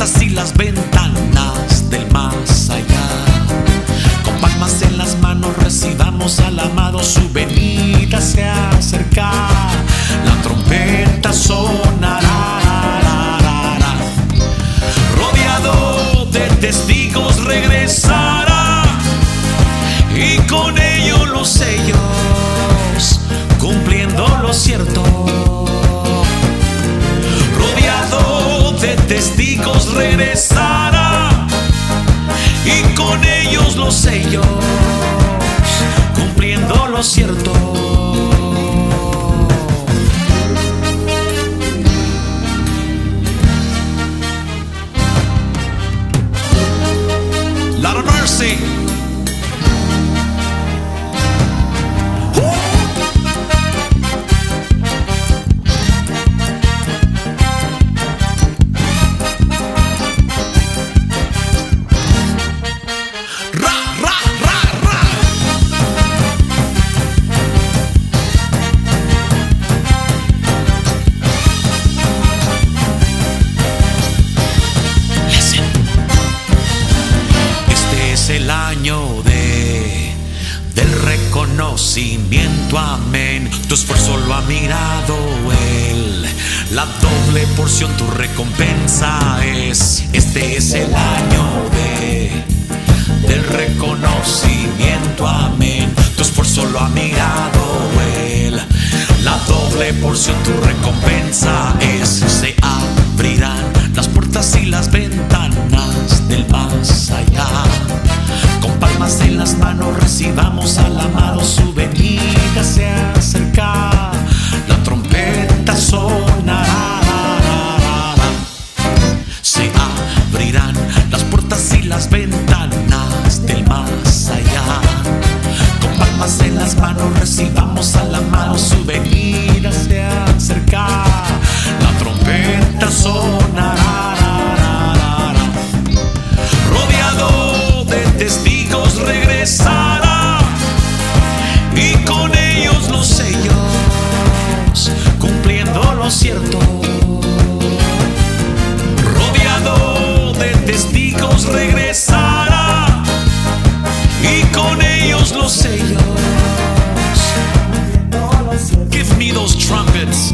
puertas y las ventanas del más allá. Con palmas en las manos recibamos al amado, su venida se acerca. La trompeta sonará. Rodeado de testigos regresará, y con ellos los sellos, cumpliendo lo cierto. Rodeado de testigos regresará, y con ellos los sellos, cumpliendo lo cierto. Lot of mercy. Del reconocimiento, amén. Tu esfuerzo lo ha mirado Él, la doble porción tu recompensa es. Este es el año del reconocimiento, amén. Tu esfuerzo lo ha mirado Él, la doble porción tu recompensa es. Se abrirán las puertas y las ventanas del más allá. Con palmas en las manos recibamos al amado, su venida se acerca. La trompeta sonará. Se abrirán las puertas y las ventanas del más allá. Con palmas en las manos recibamos al amado, su venida se acerca. La trompeta sonará. Rodeado de testigos regresará, y con ellos los sellos, cumpliendo lo cierto. Rodeado de testigos regresará, y con ellos los sellos. Give me those trumpets.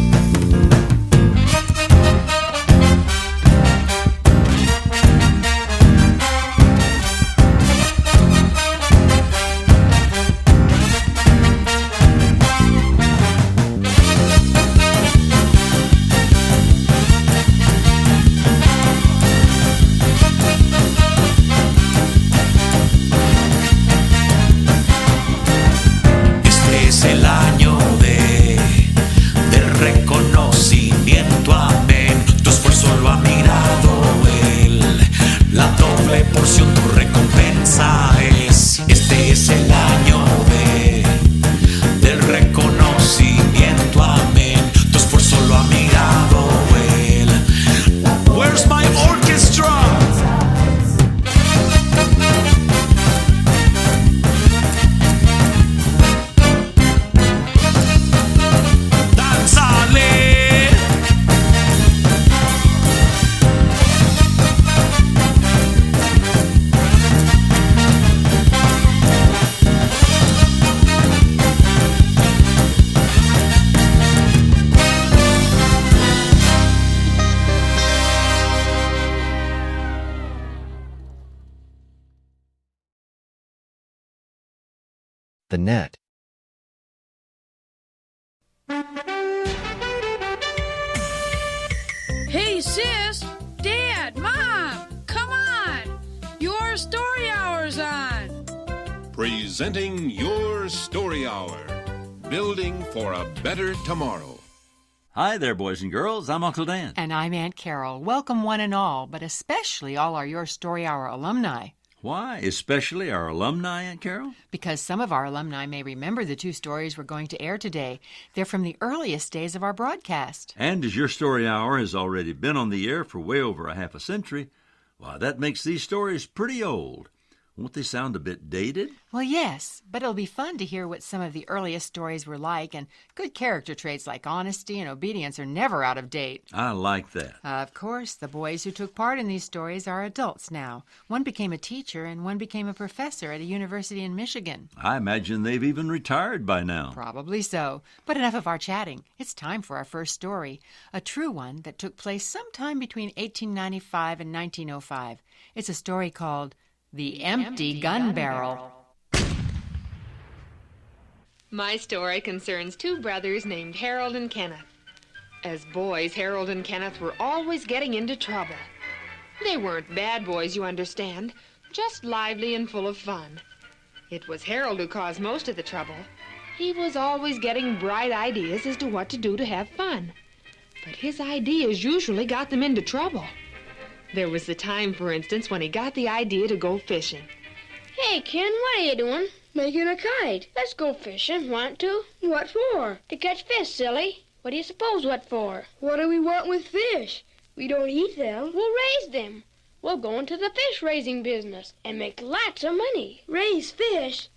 Porción tu recompensa es. Este es el año del reconocimiento, amén. Tu esfuerzo lo ha mirado Él. Where's my orchestra? The net. Hey, sis, Dad, Mom, come on. Your story hour's on. Presenting Your Story Hour, building for a better tomorrow. Hi there, boys and girls. I'm Uncle Dan. And I'm Aunt Carol. Welcome one and all, but especially all our Your Story Hour alumni. Why, especially our alumni, Aunt Carol? Because some of our alumni may remember the two stories we're going to air today. They're from the earliest days of our broadcast. And as Your Story Hour has already been on the air for way over a half a century, why, that makes these stories pretty old. Won't they sound a bit dated? Well, yes, but it'll be fun to hear what some of the earliest stories were like, and good character traits like honesty and obedience are never out of date. I like that. Of course, the boys who took part in these stories are adults now. One became a teacher and one became a professor at a university in Michigan. I imagine they've even retired by now. Probably so. But enough of our chatting. It's time for our first story, a true one that took place sometime between 1895 and 1905. It's a story called The Empty Gun Barrel. My story concerns two brothers named Harold and Kenneth. As boys, Harold and Kenneth were always getting into trouble. They weren't bad boys, you understand, just lively and full of fun. It was Harold who caused most of the trouble. He was always getting bright ideas as to what to do to have fun. But his ideas usually got them into trouble. There was the time, for instance, when he got the idea to go fishing. Hey, Ken, what are you doing? Making a kite. Let's go fishing. Want to? What for? To catch fish, silly. What do you suppose what for? What do we want with fish? We don't eat them. We'll raise them. We'll go into the fish raising business and make lots of money. Raise fish?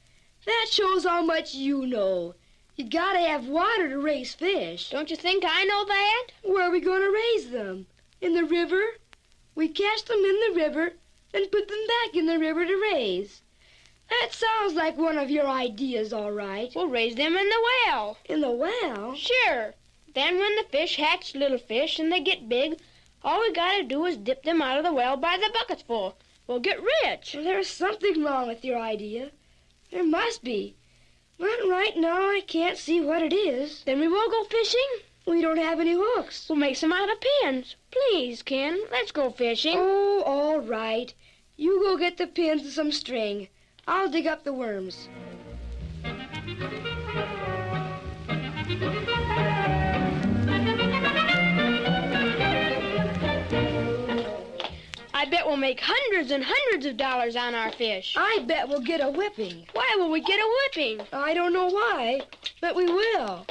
That shows how much you know. You gotta have water to raise fish. Don't you think I know that? Where are we gonna raise them? In the river? We catch them in the river, then put them back in the river to raise. That sounds like one of your ideas, all right. We'll raise them in the well. In the well? Sure. Then when the fish hatch little fish and they get big, all we gotta do is dip them out of the well by the bucketsful. We'll get rich. Well, there's something wrong with your idea. There must be. But right now I can't see what it is. Then we will go fishing? We don't have any hooks. We'll make some out of pins. Please, Ken, let's go fishing. Oh, all right. You go get the pins and some string. I'll dig up the worms. I bet we'll make hundreds and hundreds of dollars on our fish. I bet we'll get a whipping. Why will we get a whipping? I don't know why, but we will.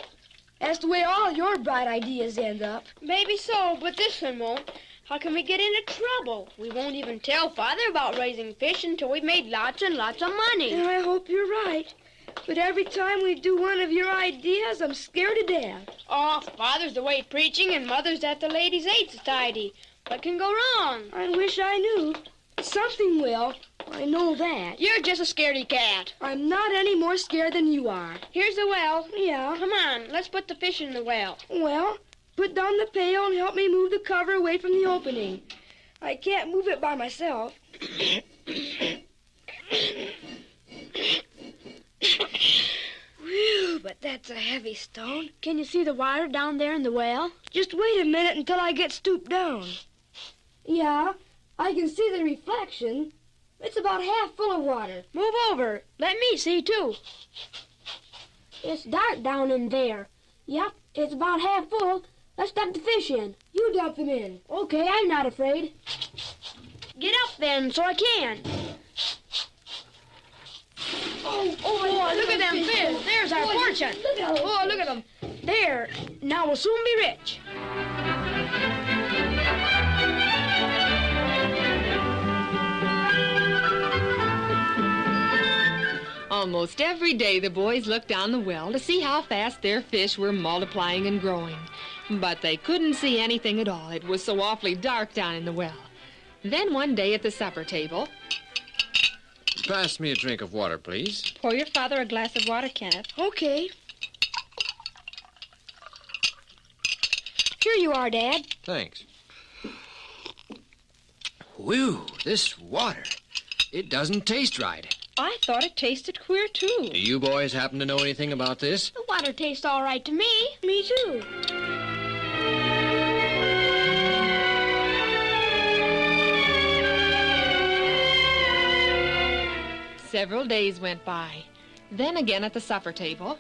That's the way all your bright ideas end up. Maybe so, but this one won't. How can we get into trouble? We won't even tell Father about raising fish until we've made lots and lots of money. I hope you're right. But every time we do one of your ideas, I'm scared to death. Oh, Father's away preaching and Mother's at the Ladies' Aid Society. What can go wrong? I wish I knew. Something will. I know that. You're just a scaredy cat. I'm not any more scared than you are. Here's the well. Yeah. Come on, let's put the fish in the well. Well, put down the pail and help me move the cover away from the opening. I can't move it by myself. Whew, but that's a heavy stone. Can you see the water down there in the well? Just wait a minute until I get stooped down. Yeah, I can see the reflection. It's about half full of water. Move over. Let me see, too. It's dark down in there. Yep, it's about half full. Let's dump the fish in. You dump them in. Okay, I'm not afraid. Get up, then, so I can. Oh, look at them fish. There's our fortune. Oh, look at them. There. Now we'll soon be rich. Almost every day the boys looked down the well to see how fast their fish were multiplying and growing. But they couldn't see anything at all. It was so awfully dark down in the well. Then one day at the supper table... Pass me a drink of water, please. Pour your father a glass of water, Kenneth. Okay. Here you are, Dad. Thanks. Whew, this water. It doesn't taste right. I thought it tasted queer, too. Do you boys happen to know anything about this? The water tastes all right to me. Me, too. Several days went by. Then again at the supper table...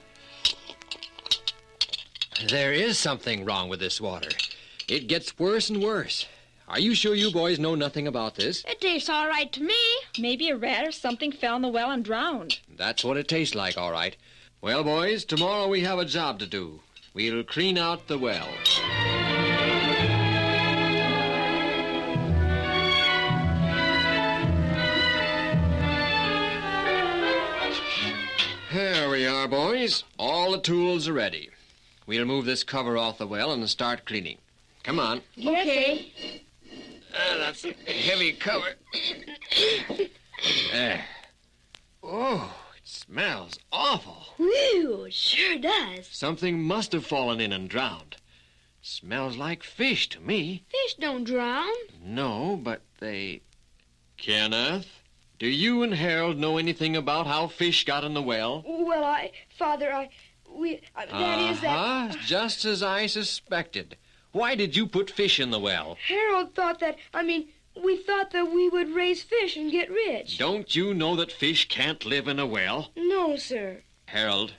There is something wrong with this water. It gets worse and worse. Are you sure you boys know nothing about this? It tastes all right to me. Maybe a rat or something fell in the well and drowned. That's what it tastes like, all right. Well, boys, tomorrow we have a job to do. We'll clean out the well. There we are, boys. All the tools are ready. We'll move this cover off the well and start cleaning. Come on. Okay. That's a heavy cover. There. Oh, it smells awful. Whew, it sure does. Something must have fallen in and drowned. Smells like fish to me. Fish don't drown. No, but they... Kenneth, do you and Harold know anything about how fish got in the well? Well, Father, that is that... Just as I suspected. Why did you put fish in the well? Harold thought that, we thought that we would raise fish and get rich. Don't you know that fish can't live in a well? No, sir. Harold,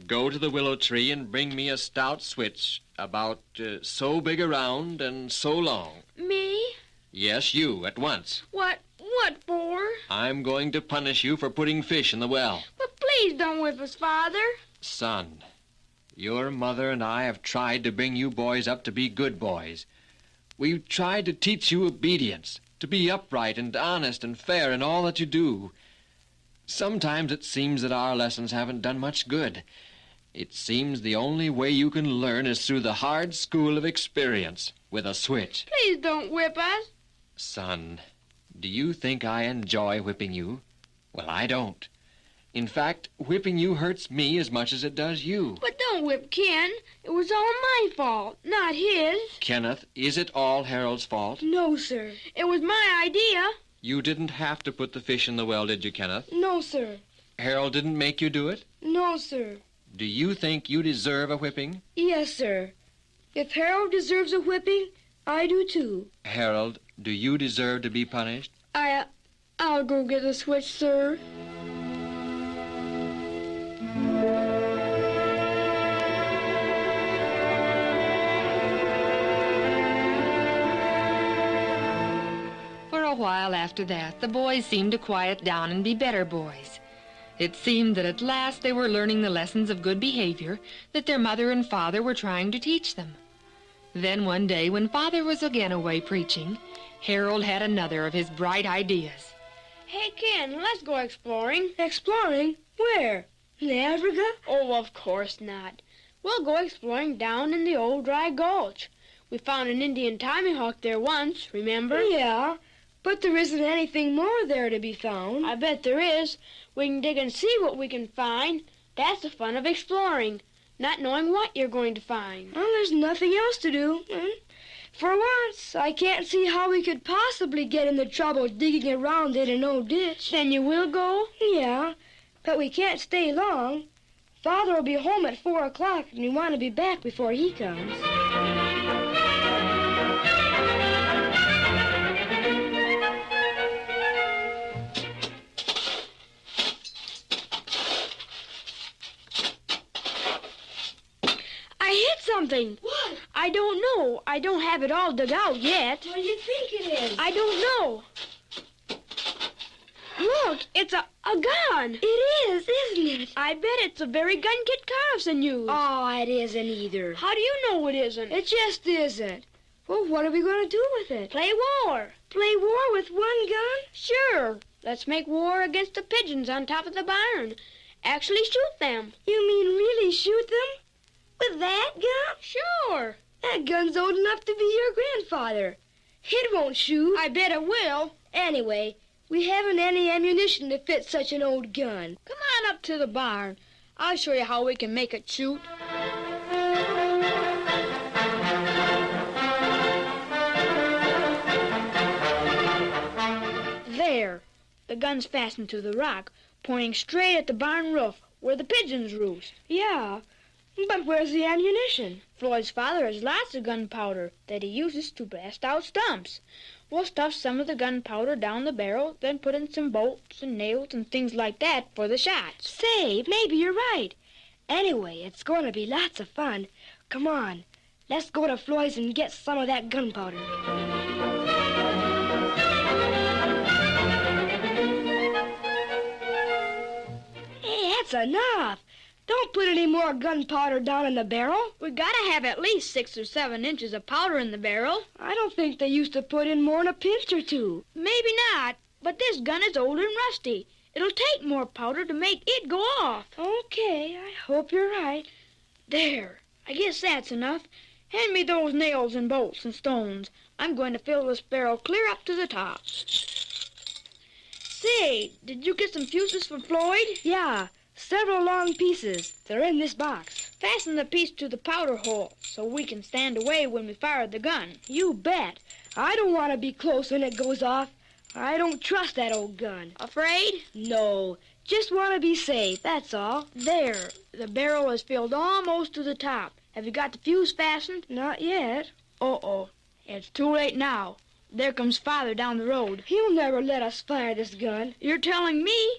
go to the willow tree and bring me a stout switch about so big around and so long. Me? Yes, you, at once. What for? I'm going to punish you for putting fish in the well. But please don't whip us, Father. Son, your mother and I have tried to bring you boys up to be good boys. We've tried to teach you obedience, to be upright and honest and fair in all that you do. Sometimes it seems that our lessons haven't done much good. It seems the only way you can learn is through the hard school of experience, with a switch. Please don't whip us. Son, do you think I enjoy whipping you? Well, I don't. In fact, whipping you hurts me as much as it does you. But don't whip Ken. It was all my fault, not his. Kenneth, is it all Harold's fault? No, sir. It was my idea. You didn't have to put the fish in the well, did you, Kenneth? No, sir. Harold didn't make you do it? No, sir. Do you think you deserve a whipping? Yes, sir. If Harold deserves a whipping, I do too. Harold, do you deserve to be punished? I'll go get the switch, sir. For a while after that, the boys seemed to quiet down and be better boys. It seemed that at last they were learning the lessons of good behavior that their mother and father were trying to teach them. Then one day, when Father was again away preaching, Harold had another of his bright ideas. Hey, Ken, let's go exploring. Exploring? Where? In Africa? Oh, of course not. We'll go exploring down in the old dry gulch. We found an Indian tommyhawk there once, remember? Yeah, but there isn't anything more there to be found. I bet there is. We can dig and see what we can find. That's the fun of exploring, not knowing what you're going to find. Well, there's nothing else to do. For once, I can't see how we could possibly get into trouble digging around in an old ditch. Then you will go? Yeah, but we can't stay long. Father will be home at 4 o'clock, and we want to be back before he comes. I hit something. What? I don't know. I don't have it all dug out yet. What do you think it is? I don't know. Look, it's a gun. It is, isn't it? I bet it's the very gun Kit Carlson used. Oh, it isn't either. How do you know it isn't? It just isn't. Well, what are we going to do with it? Play war. Play war with one gun? Sure. Let's make war against the pigeons on top of the barn. Actually shoot them. You mean really shoot them? With that gun? Sure. That gun's old enough to be your grandfather. It won't shoot. I bet it will. Anyway, we haven't any ammunition to fit such an old gun. Come on up to the barn. I'll show you how we can make it shoot. There. The gun's fastened to the rock, pointing straight at the barn roof, where the pigeons roost. Yeah, but where's the ammunition? Floyd's father has lots of gunpowder that he uses to blast out stumps. We'll stuff some of the gunpowder down the barrel, then put in some bolts and nails and things like that for the shots. Say, maybe you're right. Anyway, it's going to be lots of fun. Come on, let's go to Floyd's and get some of that gunpowder. Hey, that's enough. Don't put any more gunpowder down in the barrel. We gotta have at least 6 or 7 inches of powder in the barrel. I don't think they used to put in more than a pinch or two. Maybe not, but this gun is old and rusty, It'll take more powder to make it go off. Okay, I hope you're right. There, I guess that's enough. Hand me those nails and bolts and stones. I'm going to fill this barrel clear up to the top. Say, did you get some fuses for Floyd? Yeah, several long pieces. They're in this box. Fasten the piece to the powder hole so we can stand away when we fire the gun. You bet. I don't want to be close when it goes off. I don't trust that old gun. Afraid? No, just want to be safe, that's all. There, the barrel is filled almost to the top. Have you got the fuse fastened? Not yet. Uh-oh. It's too late now. There comes Father down the road. He'll never let us fire this gun. You're telling me?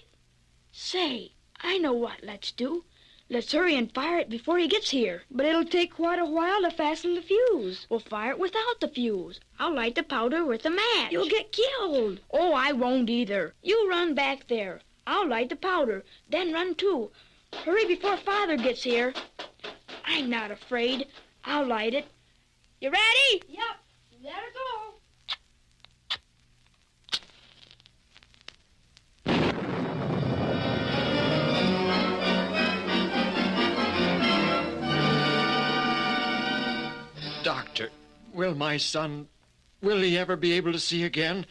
Say, I know what let's do. Let's hurry and fire it before he gets here. But it'll take quite a while to fasten the fuse. We'll fire it without the fuse. I'll light the powder with a match. You'll get killed. Oh, I won't either. You run back there. I'll light the powder, then run too. Hurry before Father gets here. I'm not afraid. I'll light it. You ready? Yep. Let her go. Doctor, will my son, will he ever be able to see again?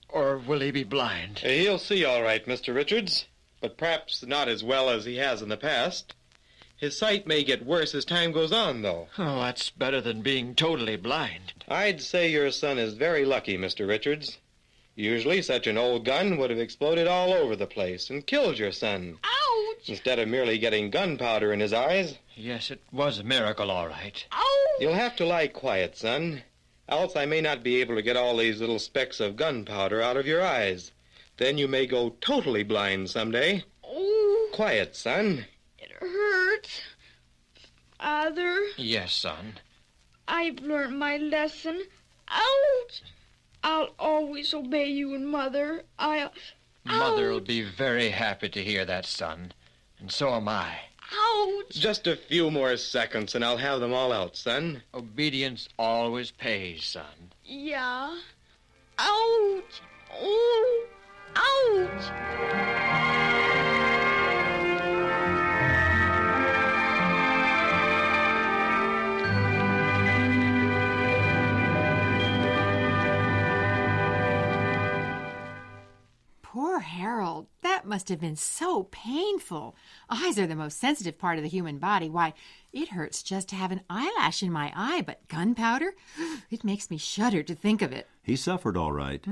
Or will he be blind? He'll see all right, Mr. Richards, but perhaps not as well as he has in the past. His sight may get worse as time goes on, though. Oh, that's better than being totally blind. I'd say your son is very lucky, Mr. Richards. Usually such an old gun would have exploded all over the place and killed your son. Ouch! Instead of merely getting gunpowder in his eyes. Yes, it was a miracle, all right. Ouch! You'll have to lie quiet, son. Else I may not be able to get all these little specks of gunpowder out of your eyes. Then you may go totally blind someday. Oh! Quiet, son. It hurts. Father? Yes, son. I've learned my lesson. Ouch! I'll always obey you and Mother. Mother'll be very happy to hear that, son. And so am I. Ouch! Just a few more seconds and I'll have them all out, son. Obedience always pays, son. Yeah. Ouch! Oh! Ouch! Poor Harold. That must have been so painful. Eyes are the most sensitive part of the human body. Why, it hurts just to have an eyelash in my eye, but gunpowder? It makes me shudder to think of it. He suffered all right,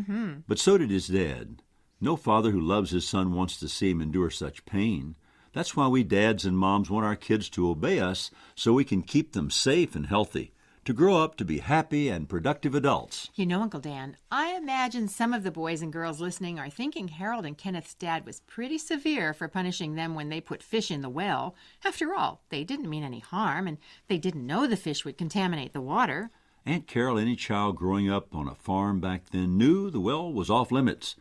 but so did his dad. No father who loves his son wants to see him endure such pain. That's why we dads and moms want our kids to obey us so we can keep them safe and healthy, to grow up to be happy and productive adults. You know, Uncle Dan, I imagine some of the boys and girls listening are thinking Harold and Kenneth's dad was pretty severe for punishing them when they put fish in the well. After all, they didn't mean any harm, and they didn't know the fish would contaminate the water. Aunt Carol, any child growing up on a farm back then, knew the well was off limits.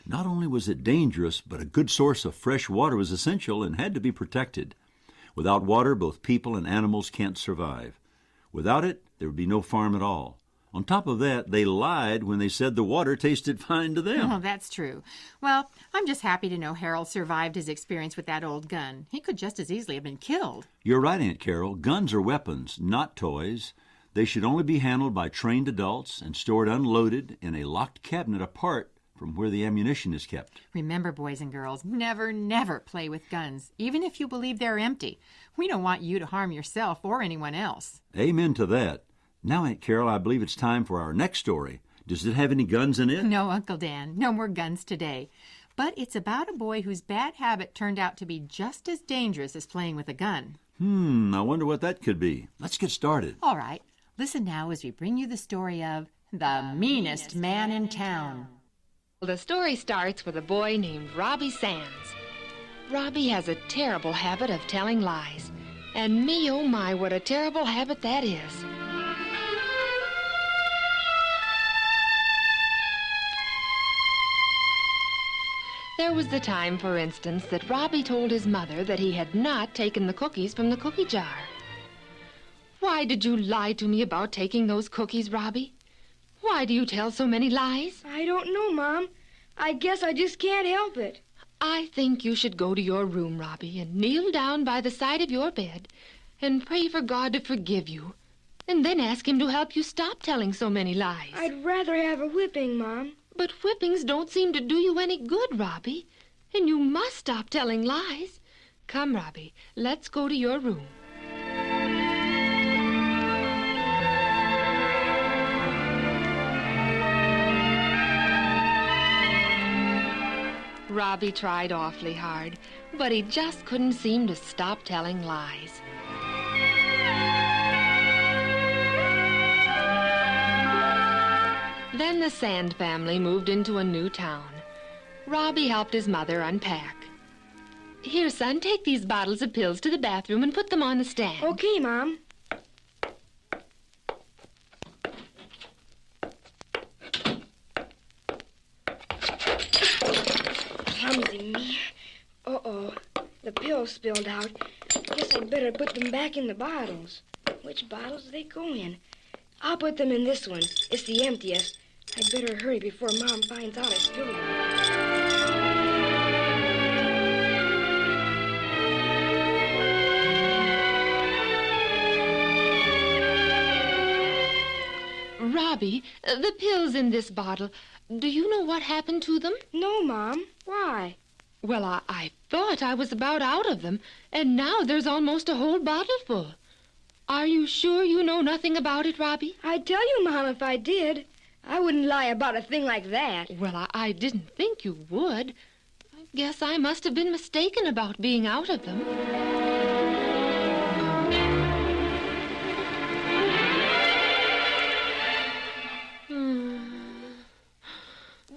Not only was it dangerous, but a good source of fresh water was essential and had to be protected. Without water, both people and animals can't survive. Without it, there would be no farm at all. On top of that, they lied when they said the water tasted fine to them. Oh, that's true. Well, I'm just happy to know Harold survived his experience with that old gun. He could just as easily have been killed. You're right, Aunt Carol. Guns are weapons, not toys. They should only be handled by trained adults and stored unloaded in a locked cabinet apart from where the ammunition is kept. Remember, boys and girls, never, never play with guns, even if you believe they're empty. We don't want you to harm yourself or anyone else. Amen to that. Now, Aunt Carol, I believe it's time for our next story. Does it have any guns in it? No, Uncle Dan, no more guns today. But it's about a boy whose bad habit turned out to be just as dangerous as playing with a gun. I wonder what that could be. Let's get started. All right. Listen now as we bring you the story of The Meanest Man in Town. The story starts with a boy named Robbie Sands. Robbie has a terrible habit of telling lies. And me, oh my, what a terrible habit that is. There was the time, for instance, that Robbie told his mother that he had not taken the cookies from the cookie jar. Why did you lie to me about taking those cookies, Robbie? Why do you tell so many lies? I don't know, Mom. I guess I just can't help it. I think you should go to your room, Robbie, and kneel down by the side of your bed and pray for God to forgive you, and then ask him to help you stop telling so many lies. I'd rather have a whipping, Mom. But whippings don't seem to do you any good, Robbie, and you must stop telling lies. Come, Robbie, let's go to your room. Robbie tried awfully hard, but he just couldn't seem to stop telling lies. Then the Sand family moved into a new town. Robbie helped his mother unpack. Here, son, take these bottles of pills to the bathroom and put them on the stand. Okay, Mom. Clumsy me. Uh-oh. The pills spilled out. Guess I'd better put them back in the bottles. Which bottles do they go in? I'll put them in this one. It's the emptiest. I'd better hurry before Mom finds out I spilled them. Robbie, the pills in this bottle, do you know what happened to them? No, Mom. Why? Well, I thought I was about out of them, and now there's almost a whole bottle full. Are you sure you know nothing about it, Robbie? I'd tell you, Mom, if I did. I wouldn't lie about a thing like that. Well, I didn't think you would. I guess I must have been mistaken about being out of them.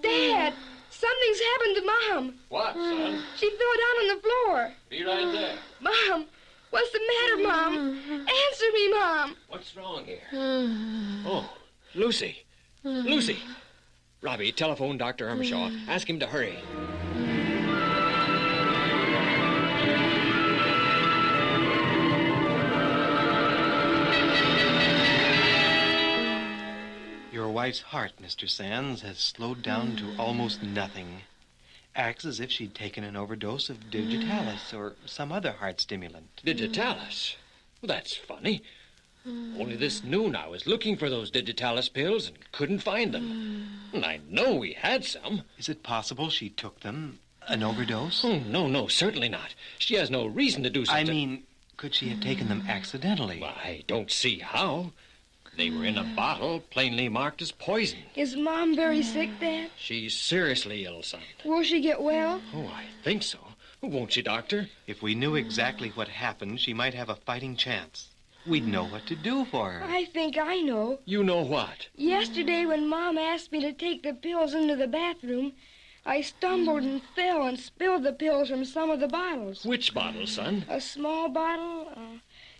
Dad, something's happened to Mom. What, son? She fell down on the floor. Be right there. Mom, what's the matter, Mom? Answer me, Mom. What's wrong here? Oh, Lucy. Lucy. Robbie, telephone Dr. Emershaw. Ask him to hurry. Your wife's heart, Mr. Sands, has slowed down to almost nothing. Acts as if she'd taken an overdose of digitalis or some other heart stimulant. Digitalis? Well, that's funny. Only this noon I was looking for those digitalis pills and couldn't find them. And I know we had some. Is it possible she took them? An overdose? Oh, no, certainly not. She has no reason to do such I mean, could she have taken them accidentally? Well, I don't see how. They were in a bottle plainly marked as poison. Is Mom very sick, Dad? She's seriously ill, son. Will she get well? Oh, I think so. Won't she, Doctor? If we knew exactly what happened, she might have a fighting chance. We'd know what to do for her. I think I know. You know what? Yesterday when Mom asked me to take the pills into the bathroom, I stumbled and fell and spilled the pills from some of the bottles. Which bottle, son? A small bottle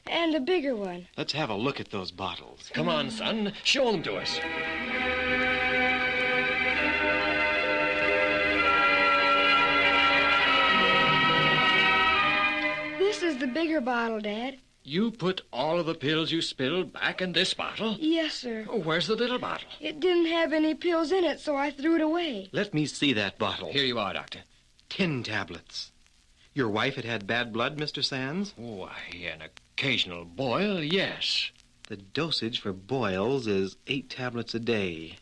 and a bigger one. Let's have a look at those bottles. Come on, son. Show them to us. This is the bigger bottle, Dad. You put all of the pills you spilled back in this bottle? Yes, sir. Oh, where's the little bottle? It didn't have any pills in it, so I threw it away. Let me see that bottle. Here you are, Doctor. 10 tablets. Your wife had bad blood, Mr. Sands? Why, an occasional boil, yes. The dosage for boils is 8 tablets a day.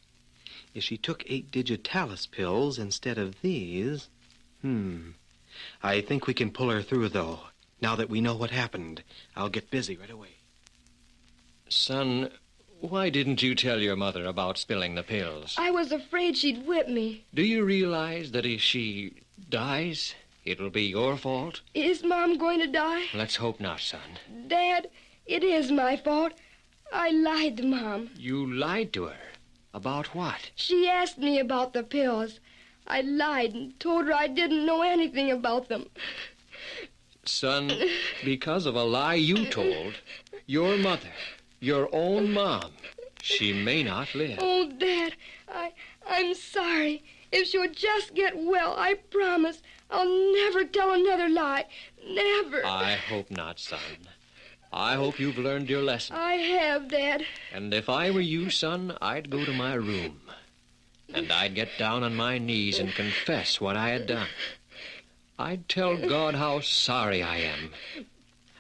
If she took 8 digitalis pills instead of these... I think we can pull her through, though. Now that we know what happened, I'll get busy right away. Son, why didn't you tell your mother about spilling the pills? I was afraid she'd whip me. Do you realize that if she dies, it'll be your fault? Is Mom going to die? Let's hope not, son. Dad, it is my fault. I lied to Mom. You lied to her? About what? She asked me about the pills. I lied and told her I didn't know anything about them. Son, because of a lie you told, your mother, your own mom, she may not live. Oh, Dad, I'm sorry. If she'll just get well, I promise I'll never tell another lie. Never. I hope not, son. I hope you've learned your lesson. I have, Dad. And if I were you, son, I'd go to my room. And I'd get down on my knees and confess what I had done. I'd tell God how sorry I am.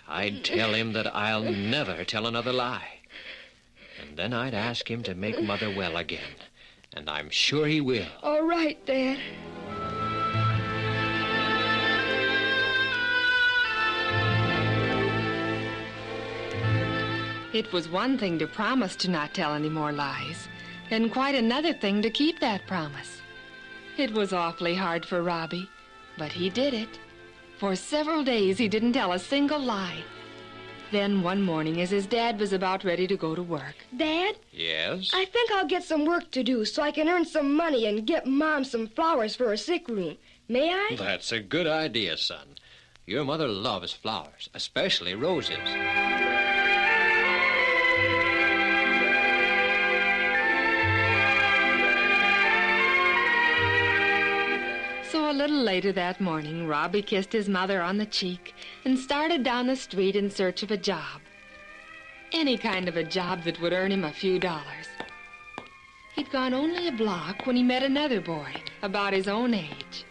I'd tell him that I'll never tell another lie. And then I'd ask him to make Mother well again. And I'm sure he will. All right, Dad. It was one thing to promise to not tell any more lies, and quite another thing to keep that promise. It was awfully hard for Robbie, but he did it. For several days he didn't tell a single lie. Then one morning, as his dad was about ready to go to work. Dad? Yes? I think I'll get some work to do so I can earn some money and get Mom some flowers for her sick room. May I? That's a good idea, son. Your mother loves flowers, especially roses. So a little later that morning, Robbie kissed his mother on the cheek and started down the street in search of a job. Any kind of a job that would earn him a few dollars. He'd gone only a block when he met another boy about his own age.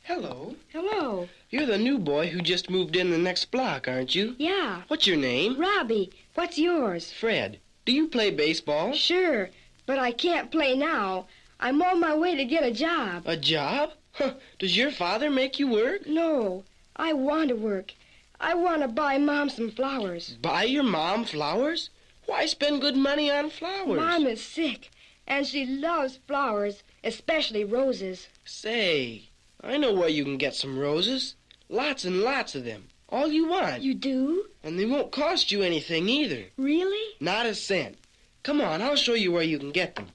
Hello. Hello. You're the new boy who just moved in the next block, aren't you? Yeah. What's your name? Robbie. What's yours? Fred. Do you play baseball? Sure, but I can't play now. I'm on my way to get a job. A job? Huh. Does your father make you work? No, I want to work. I want to buy Mom some flowers. Buy your mom flowers? Why spend good money on flowers? Mom is sick, and she loves flowers, especially roses. Say, I know where you can get some roses. Lots and lots of them. All you want. You do? And they won't cost you anything either. Really? Not a cent. Come on, I'll show you where you can get them.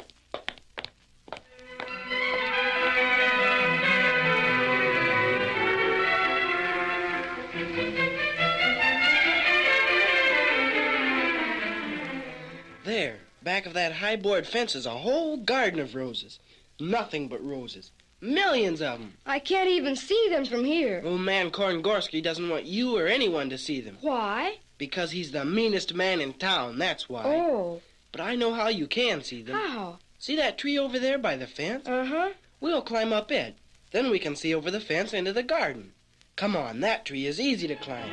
There, back of that high board fence is a whole garden of roses. Nothing but roses. Millions of them. I can't even see them from here. Old man Korngorski doesn't want you or anyone to see them. Why? Because he's the meanest man in town, that's why. Oh. But I know how you can see them. How? See that tree over there by the fence? Uh-huh. We'll climb up it. Then we can see over the fence into the garden. Come on, that tree is easy to climb.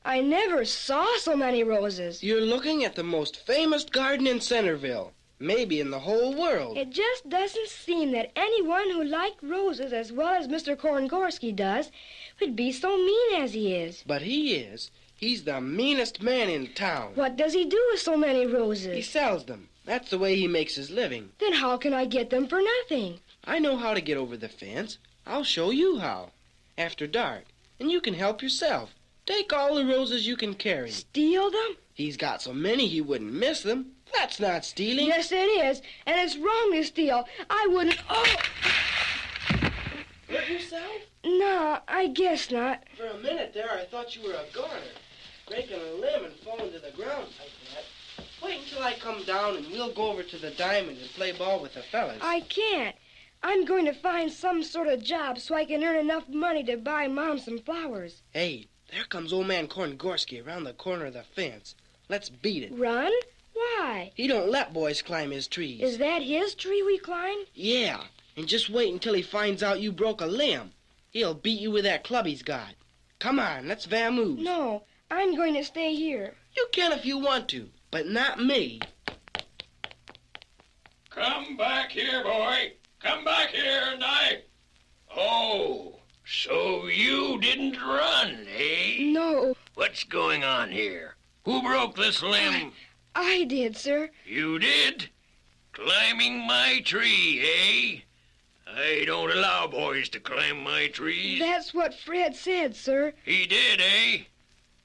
I never saw so many roses. You're looking at the most famous garden in Centerville, maybe in the whole world. It just doesn't seem that anyone who liked roses as well as Mr. Korngorski does would be so mean as he is. But he is. He's the meanest man in town. What does he do with so many roses? He sells them. That's the way he makes his living. Then how can I get them for nothing? I know how to get over the fence. I'll show you how. After dark. And you can help yourself. Take all the roses you can carry. Steal them? He's got so many he wouldn't miss them. That's not stealing. Yes, it is. And it's wrong to steal. I wouldn't... Oh! Hurt yourself? No, I guess not. For a minute there, I thought you were a goner. Breaking a limb and falling to the ground like that. Wait until I come down and we'll go over to the diamond and play ball with the fellas. I can't. I'm going to find some sort of job so I can earn enough money to buy Mom some flowers. Hey, there comes old man Korngorski around the corner of the fence. Let's beat it. Run? Why? He don't let boys climb his trees. Is that his tree we climbed? Yeah, and just wait until he finds out you broke a limb. He'll beat you with that club he's got. Come on, let's vamoose. No, I'm going to stay here. You can if you want to, but not me. Come back here, boy. Come back here, and Oh, so you didn't run, eh? No. What's going on here? Who broke this limb? I did, sir. You did? Climbing my tree, eh? I don't allow boys to climb my trees. That's what Fred said, sir. He did, eh?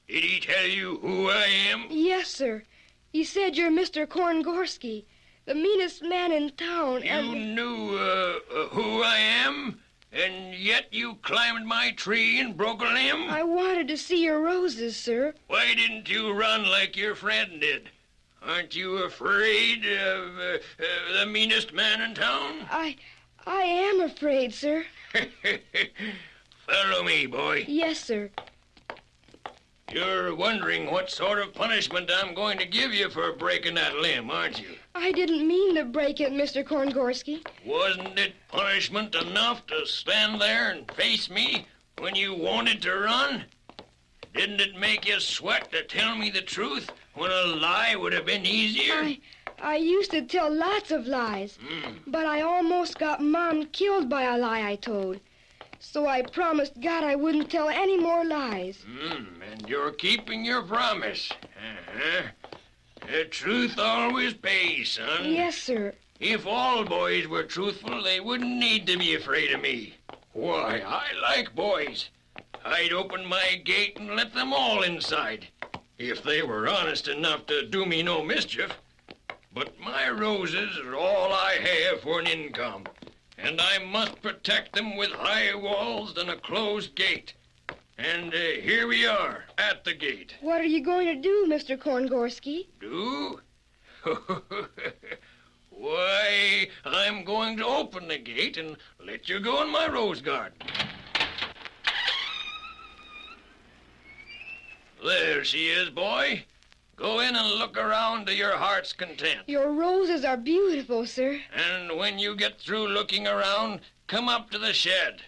Did he tell you who I am? Yes, sir. He said you're Mr. Korngorski, the meanest man in town, You knew, who I am? And yet you climbed my tree and broke a limb? I wanted to see your roses, sir. Why didn't you run like your friend did? Aren't you afraid of the meanest man in town? I am afraid, sir. Follow me, boy. Yes, sir. You're wondering what sort of punishment I'm going to give you for breaking that limb, aren't you? I didn't mean to break it, Mr. Korngorsky. Wasn't it punishment enough to stand there and face me when you wanted to run? Didn't it make you sweat to tell me the truth when a lie would have been easier? I used to tell lots of lies, but I almost got Mom killed by a lie I told. So I promised God I wouldn't tell any more lies. And you're keeping your promise. The truth always pays, son. Yes, sir. If all boys were truthful, they wouldn't need to be afraid of me. Why, I like boys. I'd open my gate and let them all inside, if they were honest enough to do me no mischief. But my roses are all I have for an income, and I must protect them with high walls and a closed gate. And here we are, at the gate. What are you going to do, Mr. Korngorsky? Do? Why, I'm going to open the gate and let you go in my rose garden. There she is, boy. Go in and look around to your heart's content. Your roses are beautiful, sir. And when you get through looking around, come up to the shed.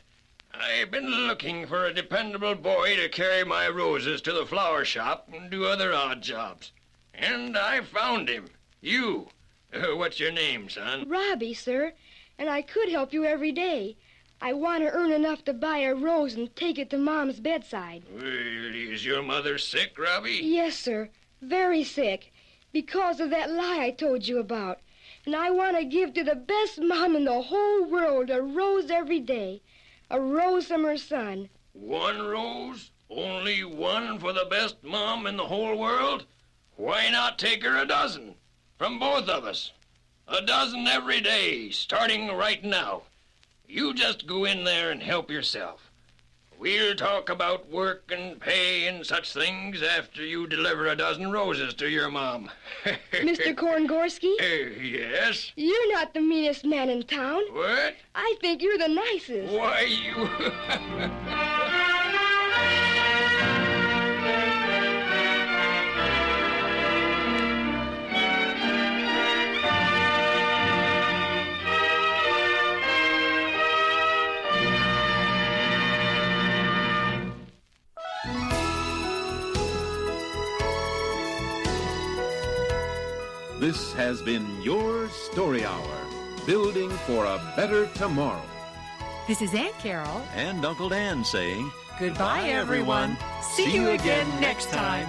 I've been looking for a dependable boy to carry my roses to the flower shop and do other odd jobs. And I found him. You. What's your name, son? Robbie, sir. And I could help you every day. I want to earn enough to buy a rose and take it to Mom's bedside. Well, is your mother sick, Robbie? Yes, sir. Very sick. Because of that lie I told you about. And I want to give to the best mom in the whole world a rose every day. A rose from her son. One rose? Only one for the best mom in the whole world? Why not take her a dozen? From both of us. A dozen every day, starting right now. You just go in there and help yourself. We'll talk about work and pay and such things after you deliver a dozen roses to your mom. Mr. Korngorsky? Yes? You're not the meanest man in town. What? I think you're the nicest. Why, you... This has been your Story Hour, building for a better tomorrow. This is Aunt Carol. And Uncle Dan saying, Goodbye, everyone. See you again next time.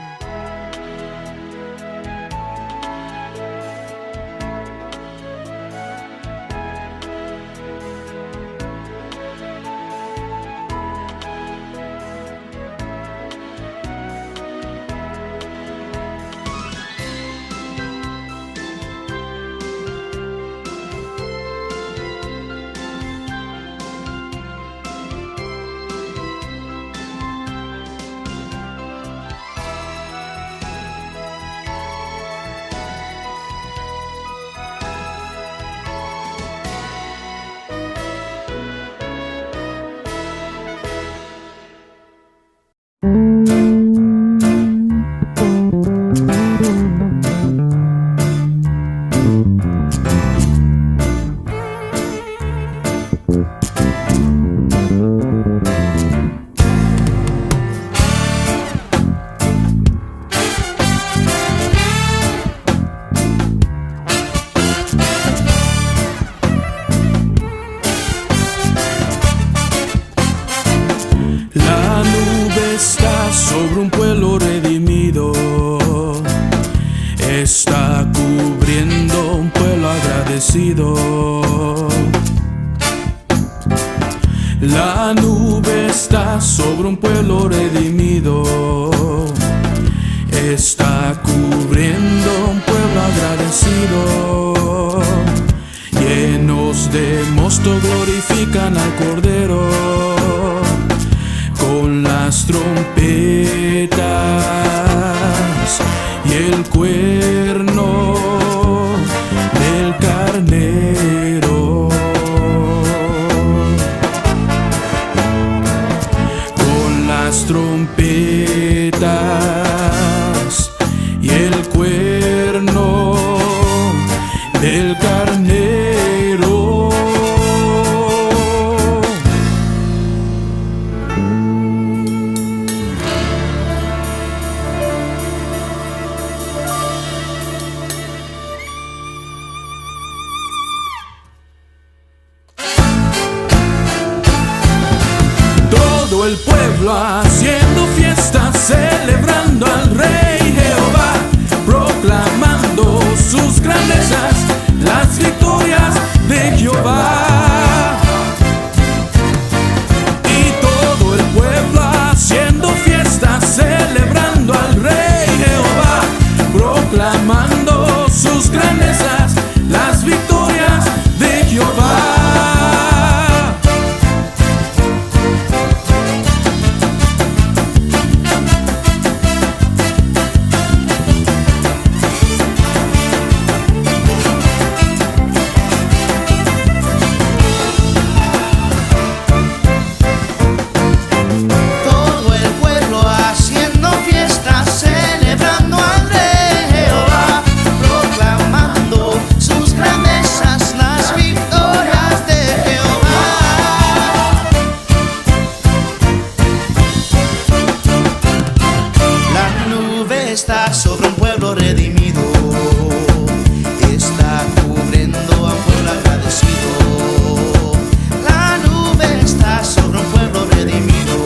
sobre un pueblo redimido, está cubriendo un pueblo agradecido. La nube está sobre un pueblo redimido, está cubriendo un pueblo agradecido. Llenos de mosto glorifican al Cordero con las trompetas y el cuerno del carnero. Con las trompetas trompetas y el cuerno del carnero. Todo el pueblo haciendo fiesta, celebrando al Rey Jehová, proclamando sus grandezas, las victorias de Jehová. Y todo el pueblo haciendo fiesta, celebrando al Rey Jehová, proclamando sus grandezas, las victorias de Jehová. Está sobre un pueblo redimido, está cubriendo a un pueblo agradecido. La nube está sobre un pueblo redimido,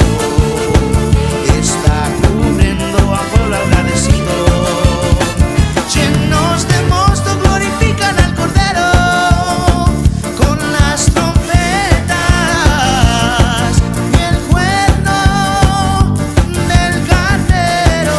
está cubriendo a un pueblo agradecido. Llenos de mosto glorifican al Cordero con las trompetas y el cuerno del carnero.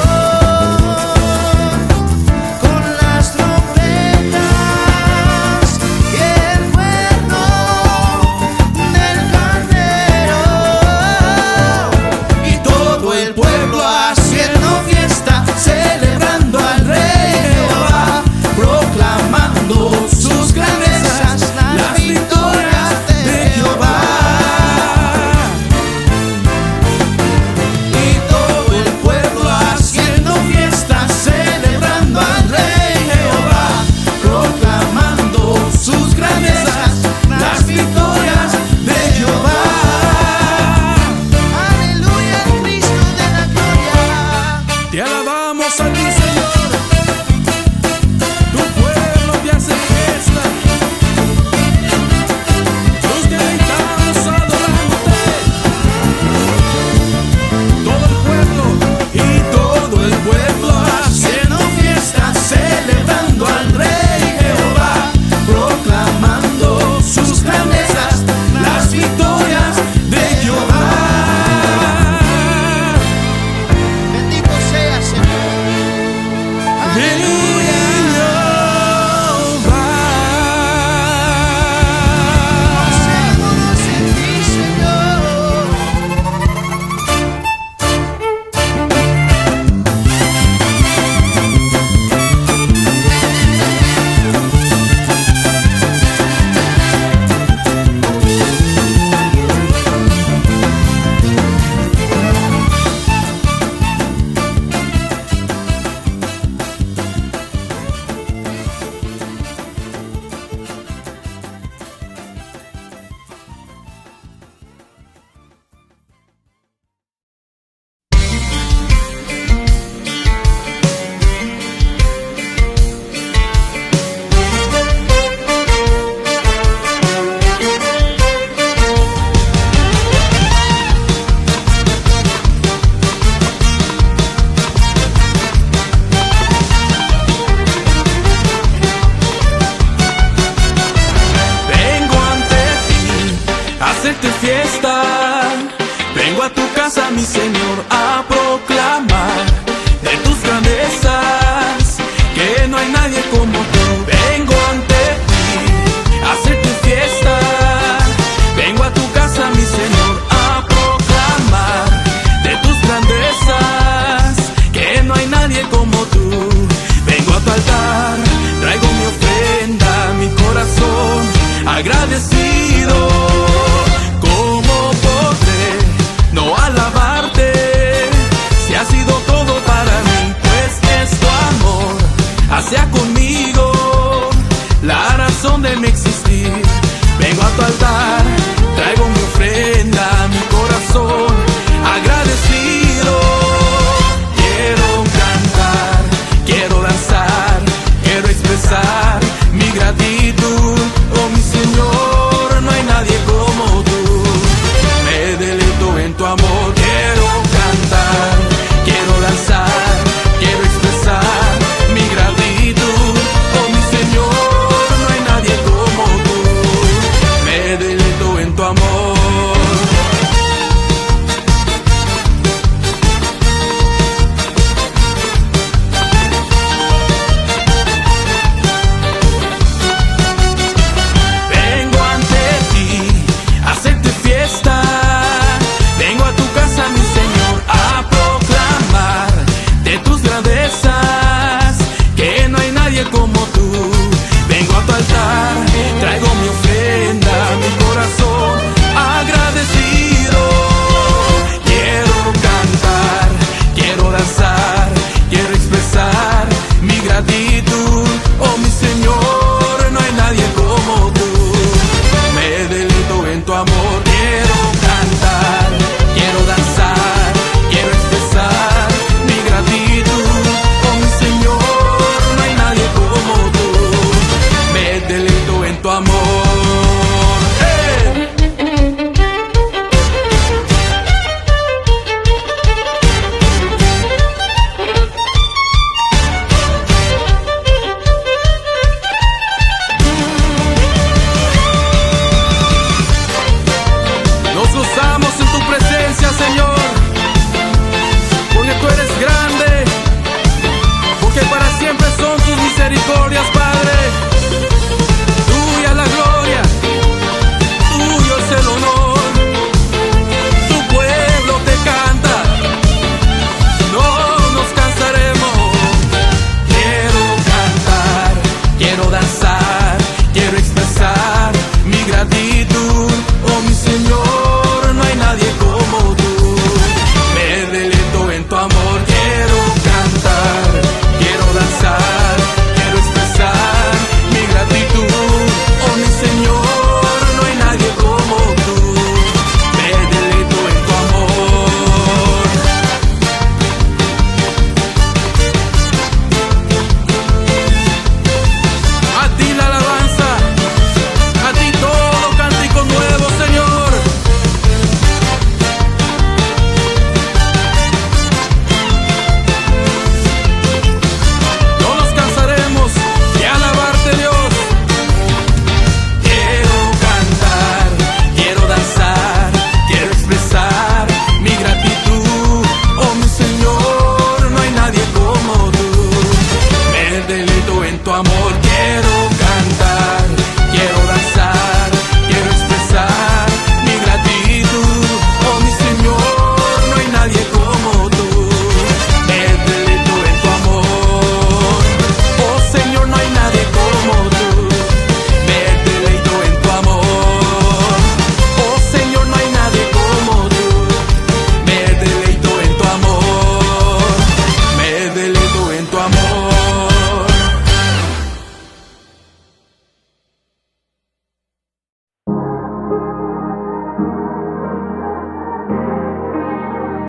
hacerte fiesta. Vengo a tu casa, mi Señor, a proclamar de tus grandezas, que no hay nadie como tú.